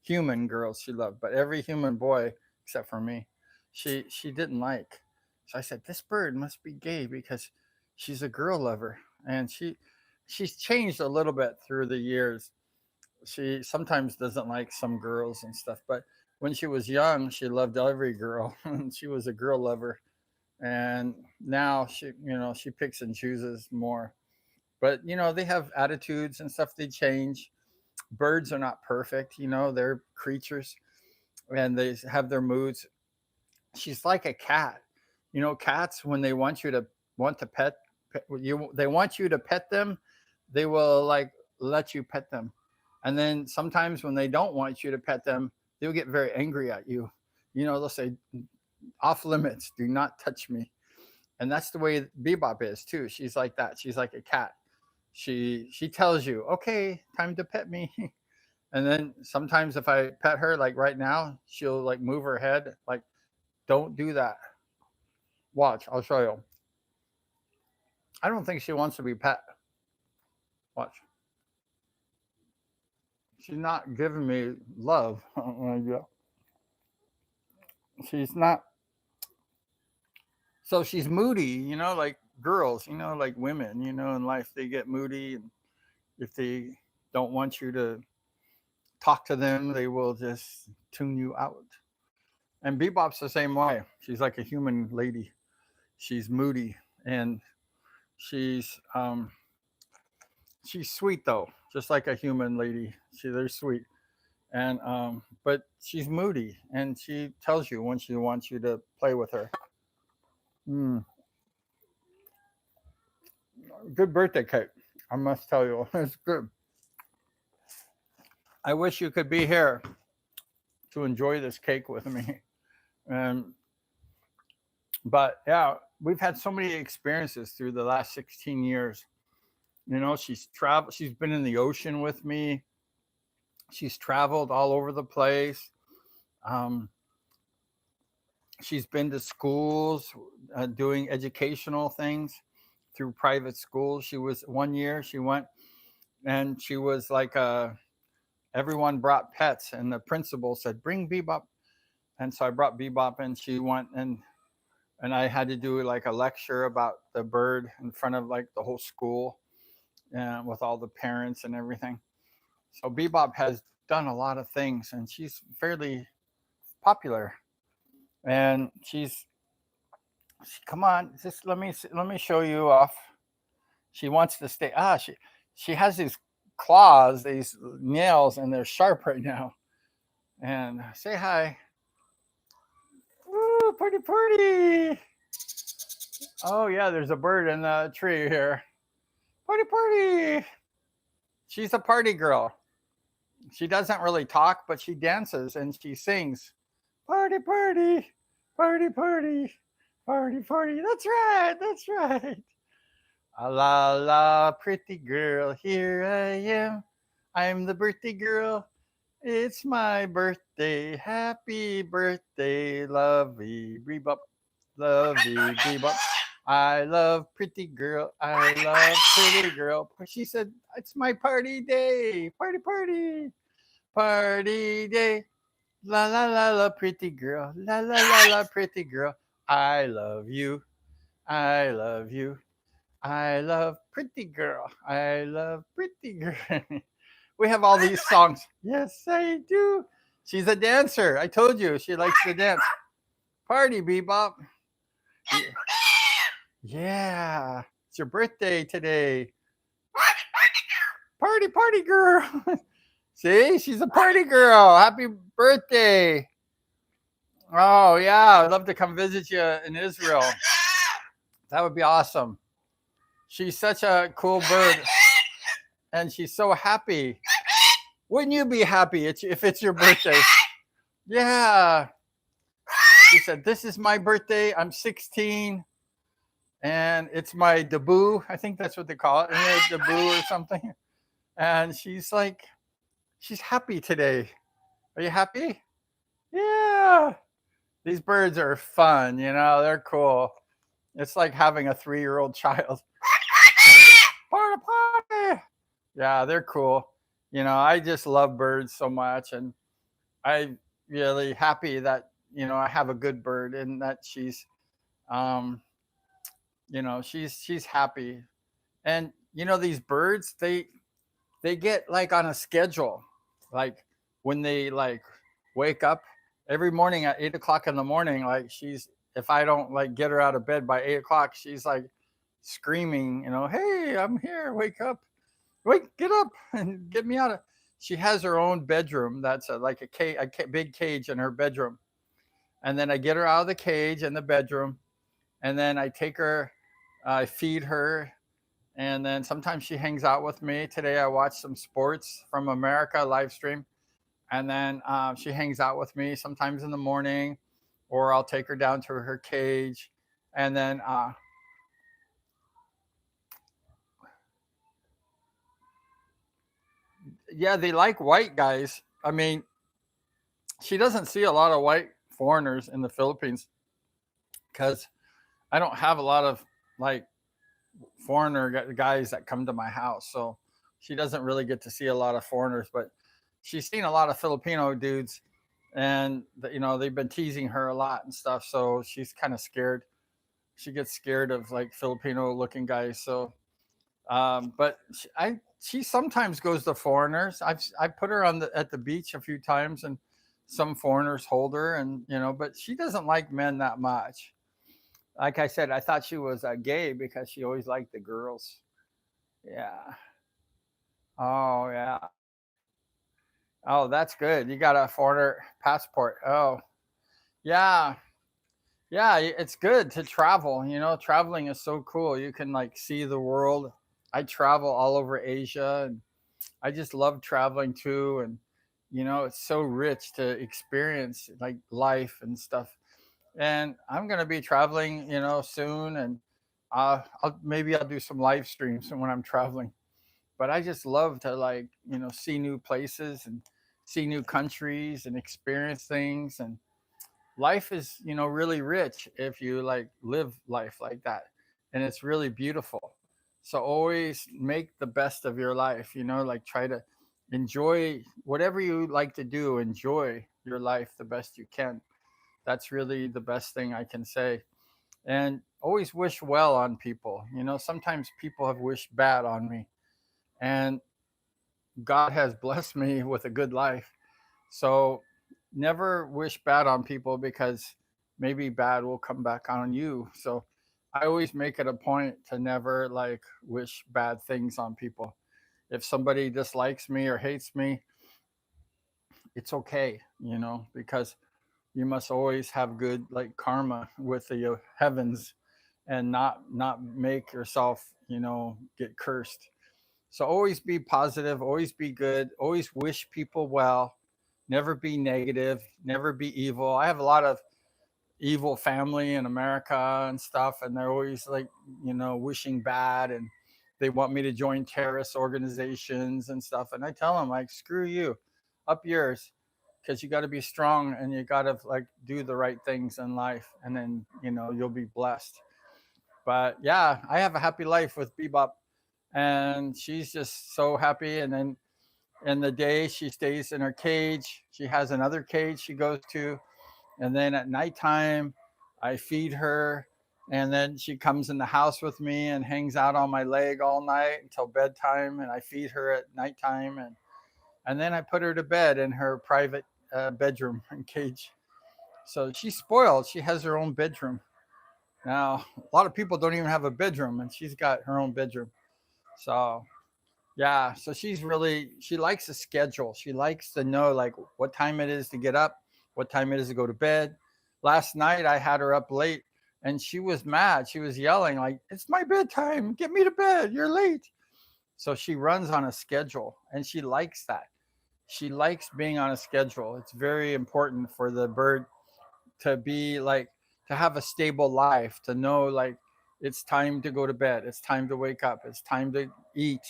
human girls she loved, but every human boy except for me, she didn't like. So I said this bird must be gay because she's a girl lover, and she's changed a little bit through the years. She sometimes doesn't like some girls and stuff, but when she was young, she loved every girl. She was a girl lover, and now she picks and chooses more. But they have attitudes and stuff. They change. Birds are not perfect. They're creatures, and they have their moods. She's like a cat. Cats when they want to pet you, they want you to pet them. They will like let you pet them, and then sometimes when they don't want you to pet them, they'll get very angry at you. They'll say, "Off limits. Do not touch me." And that's the way Bebop is too. She's like that. She's like a cat. She tells you, "Okay, time to pet me." And then sometimes if I pet her, like right now, she'll like move her head, like, "Don't do that." Watch, I'll show you. I don't think she wants to be pet. Watch. She's not giving me love. She's not. So she's moody, like girls, like women, in life, they get moody. And if they don't want you to talk to them, they will just tune you out. And Bebop's the same way. She's like a human lady. She's moody, and she's um, she's sweet though, just like a human lady. They're sweet, and but she's moody, and she tells you when she wants you to play with her. Mm, good birthday cake, I must tell you. It's good. I wish you could be here to enjoy this cake with me. And but yeah, we've had so many experiences through the last 16 years. She's been in the ocean with me. She's traveled all over the place. Um, she's been to schools, doing educational things through private schools. She was 1 year, she went, and she was like, everyone brought pets, and the principal said, "Bring Bebop." And so I brought Bebop, and she went, and I had to do like a lecture about the bird in front of like the whole school, with all the parents and everything. So Bebop has done a lot of things, and she's fairly popular. And come on, just let me show you off. She wants to stay. She has these claws, these nails, and they're sharp right now. And say hi. Woo, party, party. Oh yeah, there's a bird in the tree here. Party, party. She's a party girl. She doesn't really talk, but she dances and she sings. Party, party, party, party, party, party. That's right, that's right. Ah, la la, pretty girl, here I am. I'm the birthday girl. It's my birthday. Happy birthday, lovey bebop, lovey bebop. I love pretty girl. I love pretty girl. She said, "It's my party day. Party, party, party day. La la la la, pretty girl. La la la la, pretty girl. I love you. I love you. I love pretty girl. I love pretty girl." We have all these songs. Yes, I do. She's a dancer. I told you she likes to dance. Party, Bebop. Yeah. It's your birthday today. Party, party girl. See, she's a party girl. Happy birthday. Oh, yeah. I'd love to come visit you in Israel. That would be awesome. She's such a cool bird, and she's so happy. Wouldn't you be happy if it's your birthday? Yeah. She said, "This is my birthday. I'm 16, and it's my debut. I think that's what they call it, debut or something. And she's like, she's happy today. Are you happy? Yeah. These birds are fun, they're cool. It's like having a 3-year-old child. Party, party. Yeah, they're cool. I just love birds so much, and I really happy that I have a good bird, and that um she's happy. And these birds, they get like on a schedule, like when they like wake up every morning at 8 o'clock in the morning. Like, she's if I don't like get her out of bed by 8 o'clock, she's like screaming, hey, I'm here, wake up, wake, get up and get me out of. She has her own bedroom. That's like big cage in her bedroom. And then I get her out of the cage in the bedroom, and then I take her, I feed her, and then sometimes she hangs out with me. Today I watched some sports from America live stream, and then she hangs out with me sometimes in the morning, or I'll take her down to her cage, and then yeah, they like white guys. I mean, she doesn't see a lot of white foreigners in the Philippines because I don't have a lot of like foreigner guys that come to my house. So she doesn't really get to see a lot of foreigners, but she's seen a lot of Filipino dudes, and they've been teasing her a lot and stuff. So she's kind of scared. She gets scared of like Filipino looking guys. So, but she sometimes goes to foreigners. I put her on the at the beach a few times, and some foreigners hold her, and but she doesn't like men that much. Like I said, I thought she was gay because she always liked the girls. Yeah. Oh, yeah. Oh, that's good. You got a foreigner passport. Oh, yeah. Yeah, it's good to travel. Traveling is so cool. You can like see the world. I travel all over Asia, and I just love traveling too. And it's so rich to experience like life and stuff. And I'm gonna be traveling, soon, and maybe I'll do some live streams when I'm traveling. But I just love to like see new places and see new countries and experience things. And life is really rich if you like live life like that, and it's really beautiful. So always make the best of your life. Like, try to enjoy whatever you like to do. Enjoy your life the best you can. That's really the best thing I can say. And always wish well on people. Sometimes people have wished bad on me, and God has blessed me with a good life. So never wish bad on people, because maybe bad will come back on you. So I always make it a point to never like wish bad things on people. If somebody dislikes me or hates me, it's okay, because you must always have good like karma with the heavens, and not make yourself get cursed. So always be positive, always be good, always wish people well, never be negative, never be evil. I have a lot of evil family in America and stuff, and they're always like, wishing bad, and they want me to join terrorist organizations and stuff. And I tell them, like, screw you, up yours, because you got to be strong, and you got to like do the right things in life, and then you'll be blessed. But yeah, I have a happy life with BBop, and she's just so happy. And then in the day, she stays in her cage. She has another cage she goes to, and then at nighttime, I feed her, and then she comes in the house with me and hangs out on my leg all night until bedtime, and I feed her at nighttime, and then I put her to bed in her private bedroom and cage. So she's spoiled. She has her own bedroom. Now, a lot of people don't even have a bedroom, and she's got her own bedroom. So yeah, so she likes a schedule. She likes to know like what time it is to get up, what time it is to go to bed. Last night I had her up late, and she was mad. She was yelling like, "It's my bedtime. Get me to bed. You're late." So she runs on a schedule, and she likes that. She likes being on a schedule. It's very important for the bird to be like, to have a stable life, to know like it's time to go to bed. It's time to wake up. It's time to eat.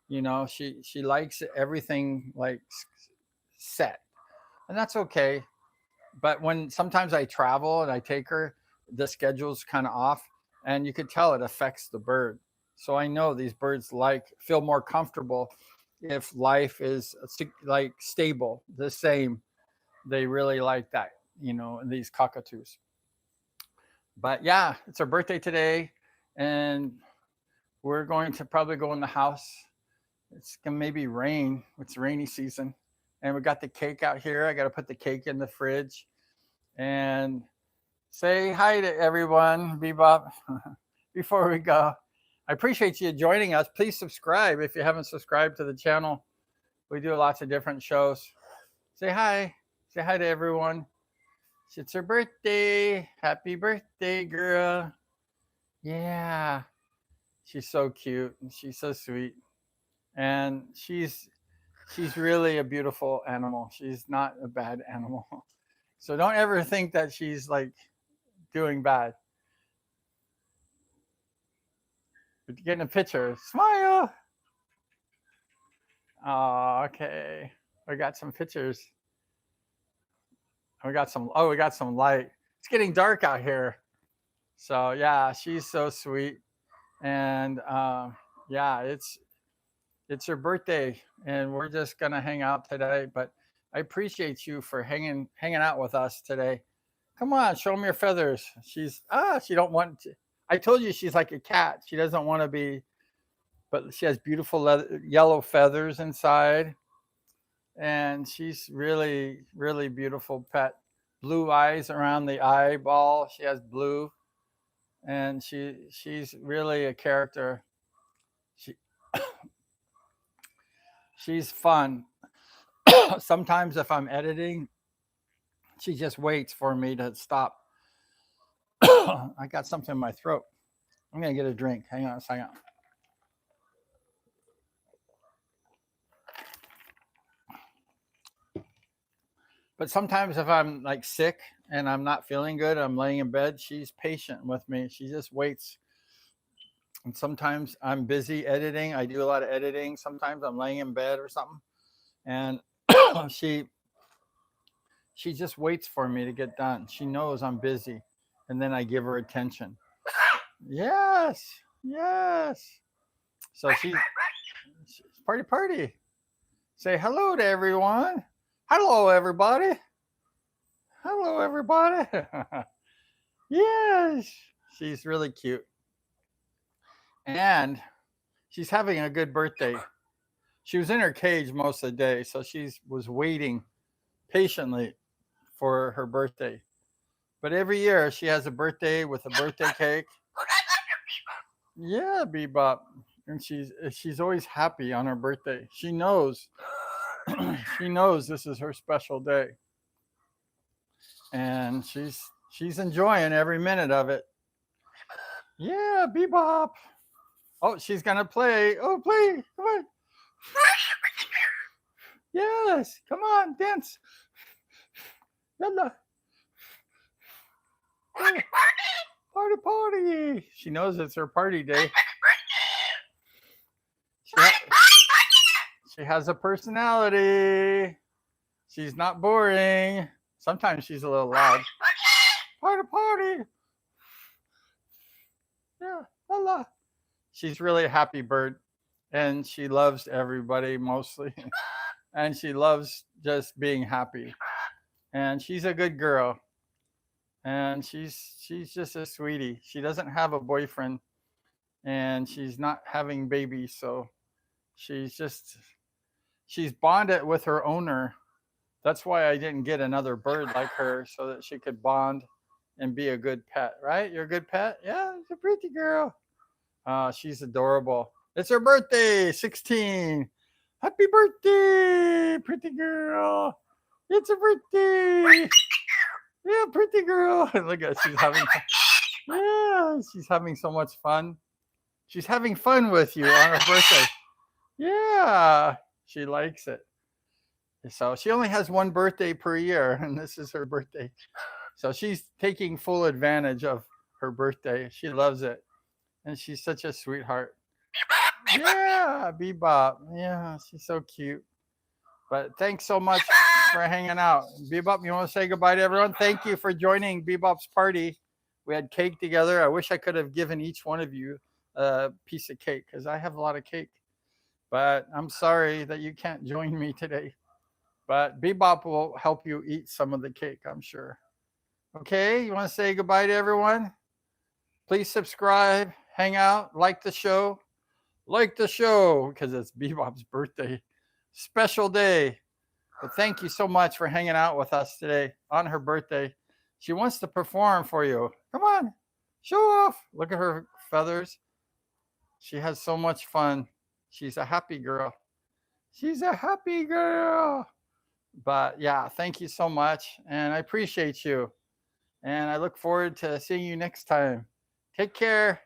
She likes everything like set, and that's okay. But when sometimes I travel and I take her, the schedule's kind of off, and you could tell it affects the bird. So I know these birds feel more comfortable if life is like stable, the same. They really like that, these cockatoos. But yeah, it's her birthday today, and we're going to probably go in the house. It's gonna maybe rain. It's rainy season, and we got the cake out here. I got to put the cake in the fridge and say hi to everyone, BBop, before we go. I appreciate you joining us. Please subscribe if you haven't subscribed to the channel. We do lots of different shows. Say hi. Say hi to everyone. It's her birthday. Happy birthday, girl. Yeah. She's so cute and she's so sweet. And she's really a beautiful animal. She's not a bad animal. So don't ever think that she's like doing bad. But getting a picture. Smile. Oh, okay. We got some pictures. We got some light. It's getting dark out here. So yeah, she's so sweet. And yeah, it's her birthday, and we're just gonna hang out today. But I appreciate you for hanging out with us today. Come on, show me your feathers. She don't want to. I told you she's like a cat. She doesn't want to be, but she has beautiful yellow feathers inside, and she's really, really beautiful pet. Blue eyes around the eyeball. She has blue, and she's really a character. She she's fun. Sometimes if I'm editing, she just waits for me to stop. I got something in my throat. I'm gonna get a drink. Hang on a second. But sometimes if I'm like sick and I'm not feeling good, I'm laying in bed, she's patient with me. She just waits. And sometimes I'm busy editing. I do a lot of editing. Sometimes I'm laying in bed or something. And she just waits for me to get done. She knows I'm busy. And then I give her attention. Yes. Yes. So she's party. Say hello to everyone. Hello, everybody. Hello, everybody. Yes. She's really cute. And she's having a good birthday. She was in her cage most of the day, so she was waiting patiently for her birthday. But every year she has a birthday with a birthday cake. Yeah, BBop. And she's always happy on her birthday. She knows she knows this is her special day. And she's enjoying every minute of it. Yeah, BBop. Oh, she's gonna play. Oh, play. Come on. Yes, come on, dance. Yalla. Party. She knows it's her party day. She has a personality. She's not boring. Sometimes she's a little loud. Party. Yeah, la. She's really a happy bird, and she loves everybody mostly. And she loves just being happy. And she's a good girl. And she's just a sweetie. She doesn't have a boyfriend, and she's not having babies, so she's bonded with her owner. That's why I didn't get another bird like her, so that she could bond and be a good pet, right? You're a good pet? Yeah, it's a pretty girl. She's adorable. It's her birthday, 16. Happy birthday, pretty girl. It's a birthday. Yeah, pretty girl. Look at she's having so much fun. She's having fun with you on her birthday. Yeah, she likes it. So she only has one birthday per year, and this is her birthday. So she's taking full advantage of her birthday. She loves it. And she's such a sweetheart. Yeah, BBop. Yeah, she's so cute. But thanks so much for hanging out. BBop, you want to say goodbye to everyone? Thank you for joining BBop's party. We had cake together. I wish I could have given each one of you a piece of cake because I have a lot of cake. But I'm sorry that you can't join me today. But BBop will help you eat some of the cake, I'm sure. Okay, you want to say goodbye to everyone? Please subscribe, hang out, like the show because it's BBop's birthday. Special day. But thank you so much for hanging out with us today on her birthday. She wants to perform for you. Come on, show off. Look at her feathers. She has so much fun. She's a happy girl. She's a happy girl. But yeah, thank you so much. And I appreciate you. And I look forward to seeing you next time. Take care.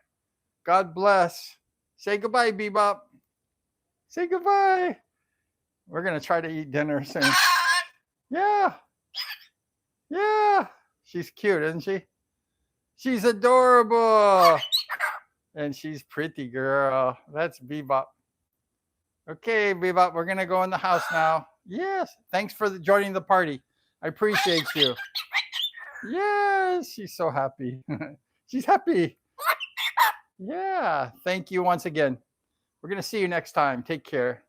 God bless. Say goodbye, BBop. Say goodbye. We're going to try to eat dinner soon. Yeah. Yeah. She's cute, isn't she? She's adorable. And she's pretty, girl. That's BBop. Okay, BBop, we're going to go in the house now. Yes. Thanks for joining the party. I appreciate you. Yes. She's so happy. She's happy. Yeah. Thank you once again. We're going to see you next time. Take care.